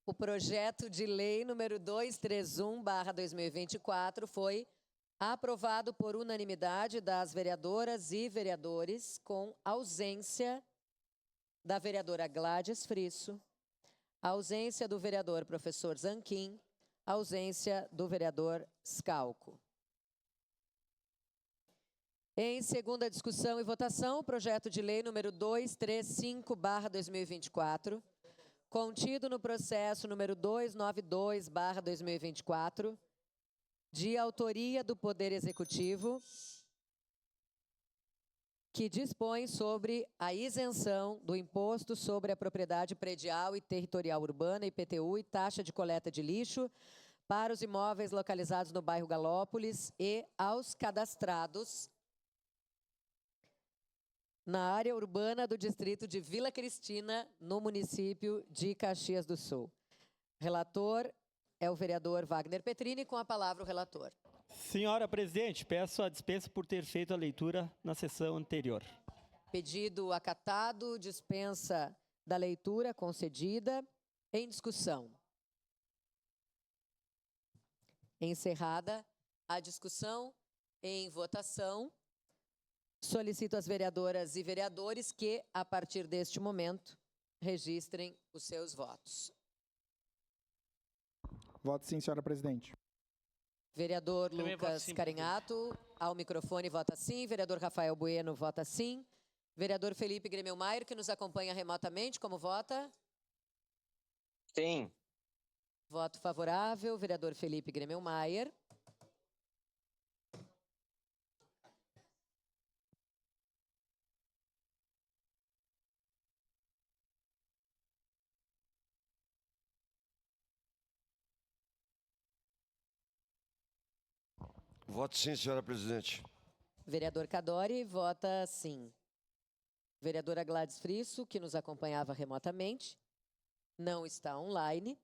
O projeto de lei número 231/2024 foi aprovado por unanimidade das vereadoras e vereadores, com ausência da vereadora Gladys Frisso, ausência do vereador professor Zanquim, ausência do vereador Scalco. Em segunda discussão e votação, o projeto de lei número 235/2024, contido no processo número 292/2024, de autoria do Poder Executivo, que dispõe sobre a isenção do Imposto sobre a Propriedade Predial e Territorial Urbana, IPTU, e taxa de coleta de lixo para os imóveis localizados no bairro Galópolis e aos cadastrados na área urbana do distrito de Vila Cristina, no município de Caxias do Sul. Relator é o vereador Wagner Petrini. Com a palavra o relator. Senhora presidente, peço a dispensa por ter feito a leitura na sessão anterior. Pedido acatado, dispensa da leitura concedida. Em discussão. Encerrada a discussão, em votação, solicito às vereadoras e vereadores que, a partir deste momento, registrem os seus votos. Voto sim, senhora presidente. Vereador Também voto Lucas sim, Carinhato, ao microfone, vota sim. Vereador Rafael Bueno, vota sim. Vereador Felipe Gremelmaier, que nos acompanha remotamente, como vota? Sim. Voto favorável. Vereador Felipe Gremelmaier. Voto sim, senhora presidente. Vereador Cadori, vota sim. Vereadora Gladys Frisso, que nos acompanhava remotamente, não está online.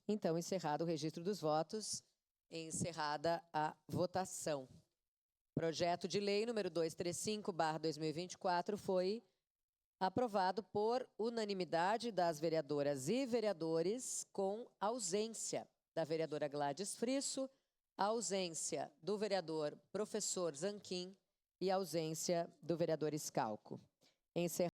Então, encerrado o registro dos votos, encerrada a votação. Projeto de lei número 235/2024 foi aprovado por unanimidade das vereadoras e vereadores, com ausência da vereadora Gladys Frisso, ausência do vereador professor Zanquim e ausência do vereador Scalco.